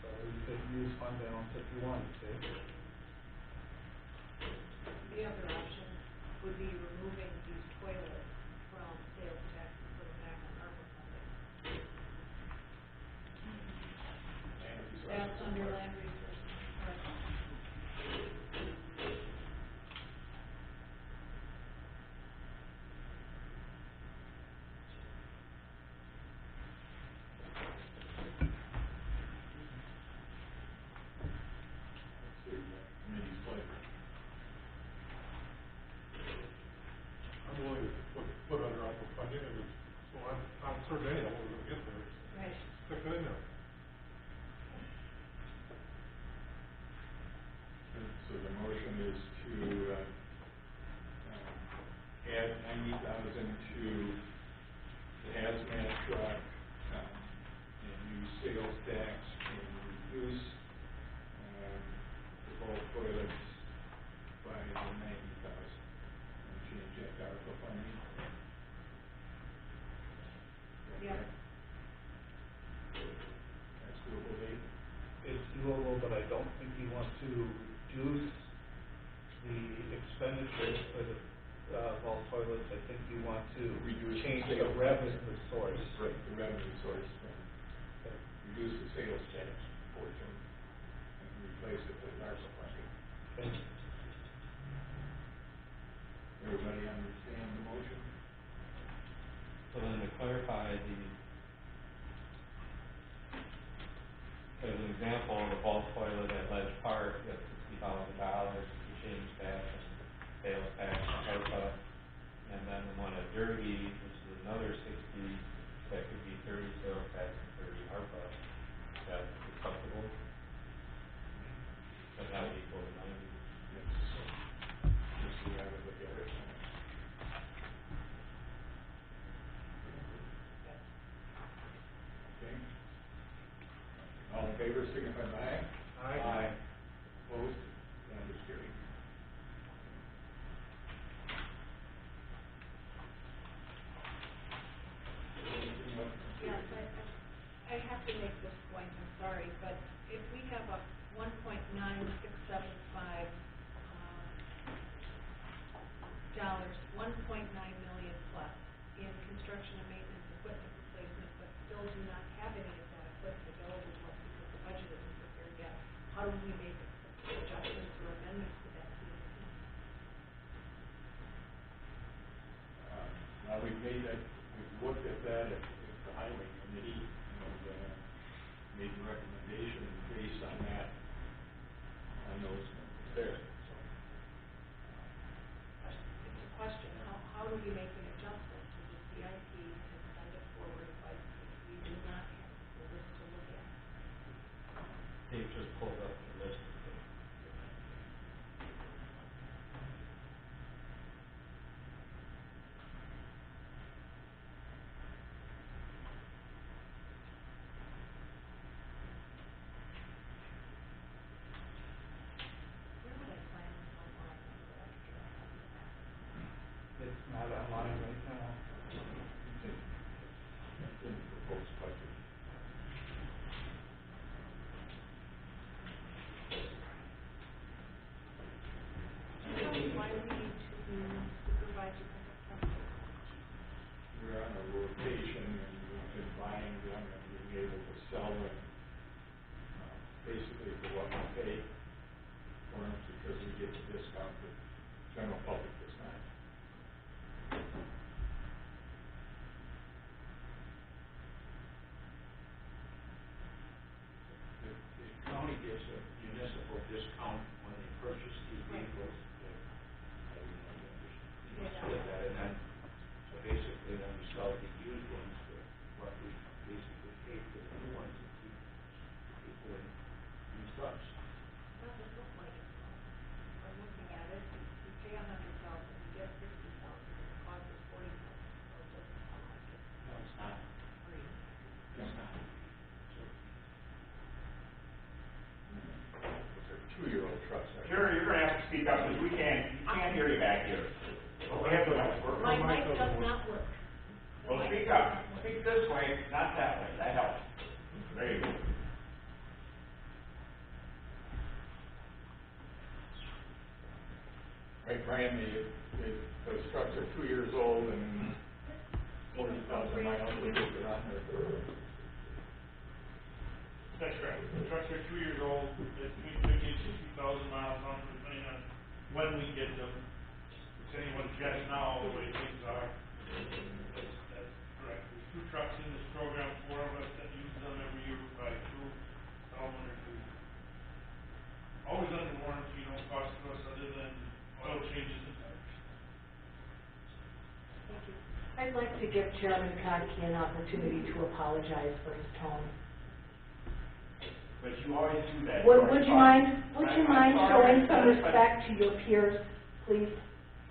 So you could use fund balance if you wanted to. The other option would be removing these toilets from sales tax and put them back on ARPA funding. That's under land resources. That's the committee's pleasure. I'm willing to put under ARPA funding, and it's, so I'm certain anyhow we're gonna get there. Right. Stick it in there. So the motion is to add 90,000 to the hazmat truck, and use sales tax, and reduce the bulk toilets by the 90,000, and change that to ARPA funding. Yeah. That's doable, Dave? It's doable, but I don't think you want to reduce the expenditures for the vault toilets. I think you want to Reduce change the the sales revenue source. Right, the revenue source, and reduce the sales tax portion, and replace it with ARPA funding. Okay. Everybody understand the motion? So then to clarify as an example, the bulk toilet at Ledge Park, you have $60,000, you change that from sales tax to ARPA. And then the one at Derby, which is another 60, that could be 30 sales tax and 30 ARPA. Is that acceptable? But that would equal 90. Yes. Just the way I would look at it. Okay. All in favor, signify by aye. Aye. Opposed? That is carried. Anything else? Yes, I have to make this point, I'm sorry, but if we have a 1.9675 dollars, 1.9 million plus in construction and maintenance equipment replacement, but still do not have any of that equipment available to us because the budget isn't prepared yet, how do we make adjustments or amendments to that CIP? Now, we've looked at that at the highway committee, and made a recommendation based on that, on those numbers there. So, It's a question, how do we make an adjustment to the CIP and send it forward if we do not have the list to look at? Dave just pulled up the list. Where would I find this online so that I could get a copy of that? It's not online right now. it's in the proposed budget. Tell me why we need to supervise your pickup trucks. We're on a rotation, and we've been buying them and being able to sell them, basically for what we pay for them, because we get the discount that general public does not. typical discount when they purchase these vehicles. I don't know, you understand that, and then, so basically then we sell the used ones for what we basically pay for the new ones and keep people in used trucks. Doesn't look like it, though. I'm looking at it, you pay $100,000, you get $60,000, it costs us $40,000, so it doesn't sound like it's No, it's not. free. It's not. Those are two-year-old trucks. Jerry, you're gonna have to speak up, because we can't hear you back here. We have to, My mic does not work. well, speak up. Speak this way, not that way. That helps. There you go. Right, Brian, those trucks are 2 years old and 40,000 miles, we just get on there. That's correct. The trucks are 2 years old, it's between 50 and 60,000 miles on, depending on when we get them. If anyone's guess now, the way things are, that's correct. There's 2 trucks in this program, 4 of us that use them every year, we buy 2, sell 1 or 2. Always under warranty, no cost to us other than oil changes and tires. Thank you. I'd like to give Chairman Kotke an opportunity to apologize for his tone. But you always do that. Would you mind I'm sorry. showing some respect to your peers, please?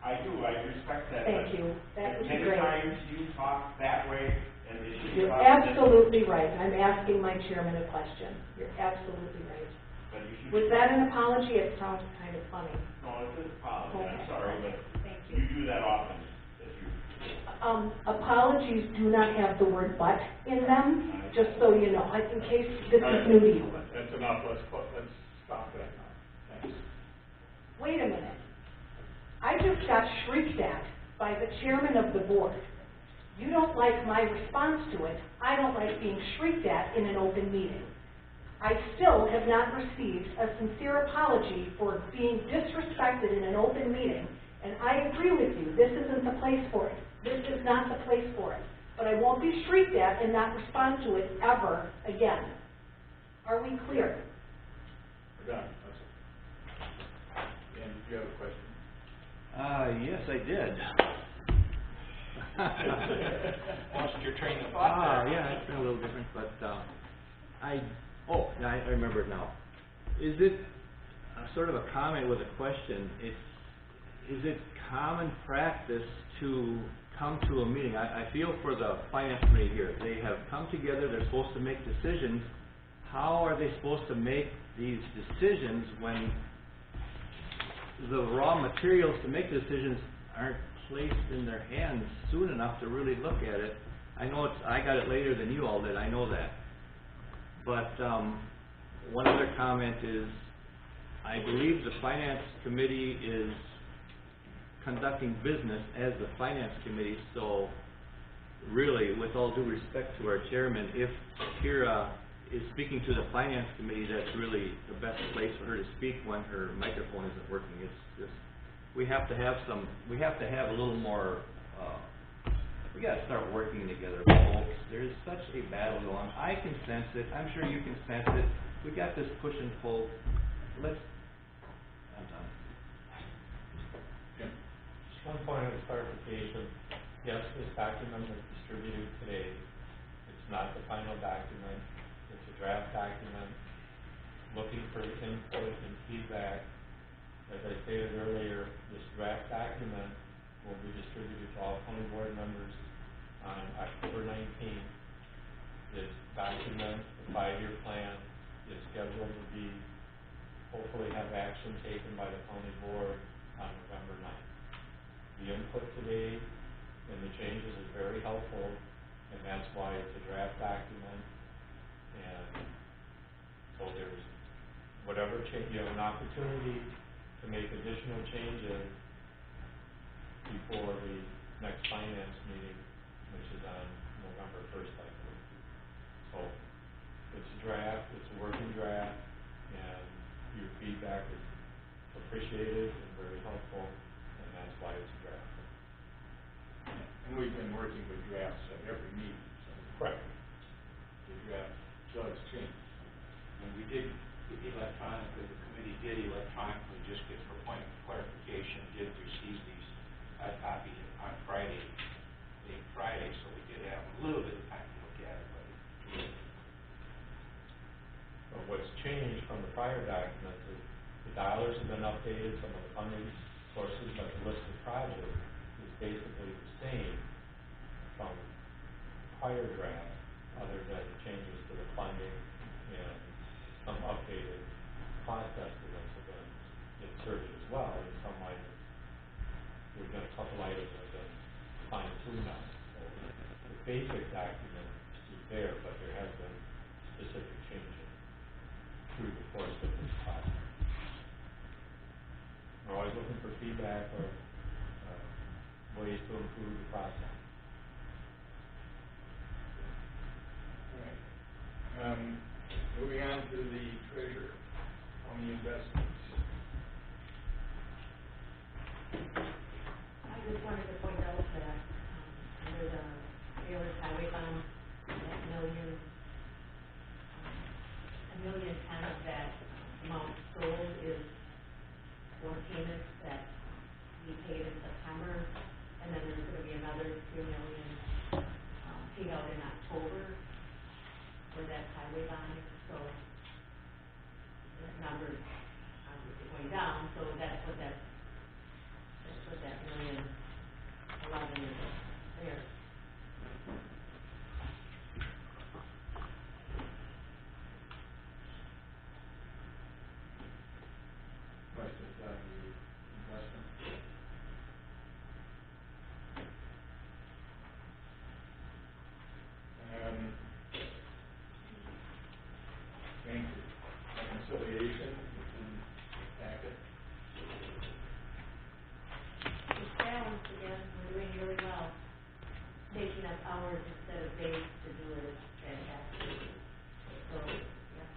I do, I respect that. Thank you. That would be Many great. times you talk that way, and it should You're talk absolutely right. I'm asking my chairman a question. You're absolutely right. But you should. Was that an apology? It sounds kind of funny. No, it's a apology. Okay. I'm sorry, but Thank you do that often, that you. Apologies do not have the word "but" in them, just so you know, in case this is new to you. That's enough, let's stop that now. Thanks. Wait a minute. I just got shrieked at by the chairman of the board. You don't like my response to it. I don't like being shrieked at in an open meeting. I still have not received a sincere apology for being disrespected in an open meeting, and I agree with you, this isn't the place for it. This is not the place for it. But I won't be shrieked at and not respond to it ever again. Are we clear? We're done. Dan, did you have a question? Yes, I did. Lost your train of thought there. Yeah, it's been a little different, but, I remember it now. Is it sort of a comment with a question? Is it common practice to come to a meeting? I feel for the finance committee here. They have come together, they're supposed to make decisions. How are they supposed to make these decisions when the raw materials to make decisions aren't placed in their hands soon enough to really look at it? I know I got it later than you all did, I know that. But one other comment is, I believe the finance committee is conducting business as the finance committee, so really, with all due respect to our chairman, if Kira is speaking to the finance committee, that's really the best place for her to speak when her microphone isn't working. It's just, we have to have a little more, we gotta start working together, folks. There's such a battle going on. I can sense it, I'm sure you can sense it. We got this push and pull. I'm done. Just one point of clarification. Yes, this document was distributed today. It's not the final document. It's a draft document. Looking for input and feedback. As I stated earlier, this draft document will be distributed to all county board members on October 19th. This document, the 5-year plan, is scheduled to be, hopefully have action taken by the county board on November 9th. The input today and the changes is very helpful, and that's why it's a draft document. And so there's whatever change, you have an opportunity to make additional changes before the next finance meeting, which is on November 1st, I believe. So it's a draft, it's a working draft, and your feedback is appreciated and very helpful, and that's why it's a draft. And we've been working with drafts at every meeting, so. Correct. The draft does change. And we did electronically, the committee did electronically, just get for point of clarification, did receive these copies on Friday, late Friday, so we did have a little bit of time to look at it, but But what's changed from the prior documents is the dollars have been updated, some of the funding sources, but the list of projects is basically the same from prior draft, other than changes to the funding and some updated cost estimates have been inserted as well, and some items, there's been a couple items that have been fine-tuned on. So the basic document is there, but there has been specific changes through the course of this process. We're always looking for feedback or ways to improve the process. All right. Moving on to the treasurer on the investments. I just wanted to point out that, under the Ehlers highway bond, that $1,010,000 of that amount sold is for payments that we paid in September, and then there's gonna be another $2 million, paid out in October for that highway bond, so that number is obviously going down, so that's what that $1,011,000 is there. Questions on the investment? Bank reconciliation is in the packet. It's balanced again, we're doing really well, making up hours instead of days to do it, it's fantastic. So, yeah.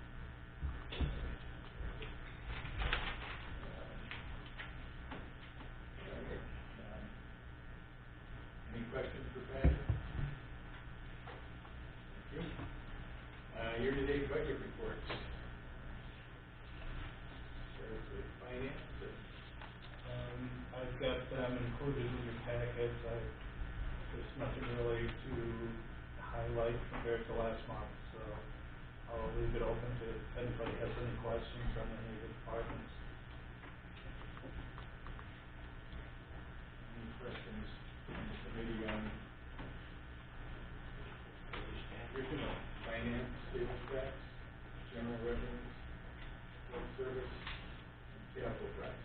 Any questions for Patrick? Thank you. Year-to-date budget reports. Starts with finance. I've got them included in your packets. There's nothing really to highlight compared to last month, so I'll leave it open to if anybody has any questions on any of the departments. Any questions from the committee on finance, sales tax, general revenues, debt service, and capital projects?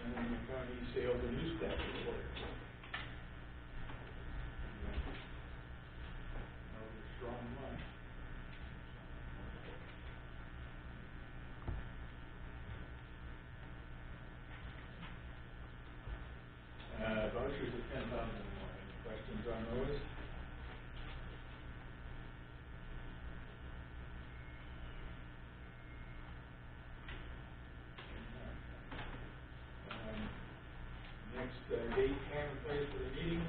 And the county sales and use tax report. Another strong month. Vouchers of 10,000 more. Any questions on those? Next date, time, and place for the meeting,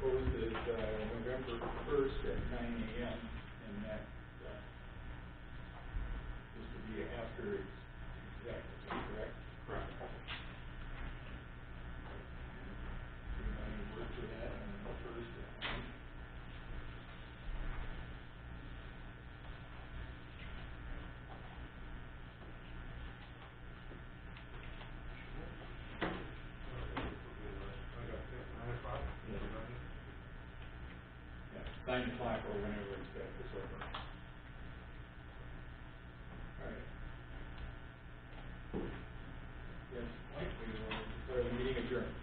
proposed is November 1st at 9 a.m. and that is to be after exec, is that correct? Correct. Anybody work for that on the 1st at 9? I got 9 o'clock. Yeah, 9 o'clock or whenever exec is over. All right. Yes, Mike, we will declare the meeting adjourned.